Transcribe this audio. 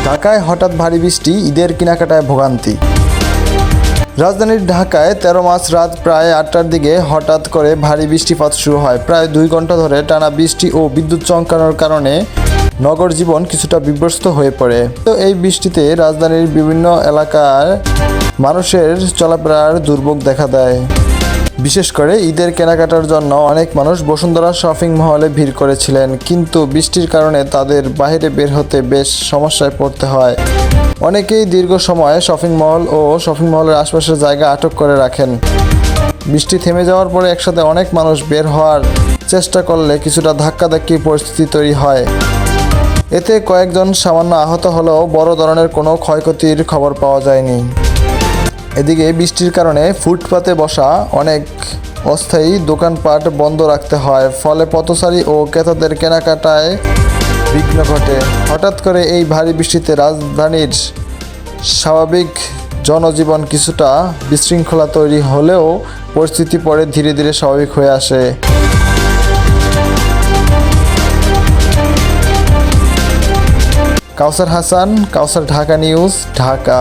ঢাকায় হঠাৎ ভারী বৃষ্টি, ঈদের কেনাকাটায় ভোগান্তি। রাজধানীর ঢাকায় ১৩ মার্চ রাত প্রায় ৮টার দিকে হঠাৎ করে ভারী বৃষ্টিপাত শুরু হয়। প্রায় ২ ঘন্টা ধরে টানা বৃষ্টি ও বিদ্যুৎ চমকানোর কারণে নগর জীবন কিছুটা বিধ্বস্ত হয়ে পড়ে। তো এই বৃষ্টিতে রাজধানীর বিভিন্ন এলাকার মানুষের চলাফেরার দুর্ভোগ দেখা দেয়। বিশেষ করে ঈদের কেনাকাটার জন্য অনেক মানুষ বসুন্ধরা শপিং মহলে ভিড় করেছিলেন, কিন্তু বৃষ্টির কারণে তাদের বাইরে বের হতে বেশ সমস্যায় পড়তে হয়। অনেকেই দীর্ঘ সময় শপিং মল ও শপিং মলের আশপাশের জায়গা আটক করে রাখেন। বৃষ্টি থেমে যাওয়ার পরে একসাথে অনেক মানুষ বের হওয়ার চেষ্টা করলে কিছুটা ধাক্কাধাক্কি পরিস্থিতি তৈরি হয়। এতে কয়েকজন সামান্য আহত হলেও বড় ধরনের কোনো ক্ষয়ক্ষতির খবর পাওয়া যায়নি। এদিকে বৃষ্টির কারণে ফুটপাতে বসা অনেক অস্থায়ী দোকানপাট বন্ধ রাখতে হয়, ফলে পথচারী ও ক্রেতাদের কেনাকাটায় বিঘ্ন ঘটে। হঠাৎ করে এই ভারী বৃষ্টিতে রাজধানীর স্বাভাবিক জনজীবন কিছুটা বিশৃঙ্খলা তৈরি হলেও পরিস্থিতি পরে ধীরে ধীরে স্বাভাবিক হয়ে আসে। কাউসার হাসান, কাউসার, ঢাকা নিউজ, ঢাকা।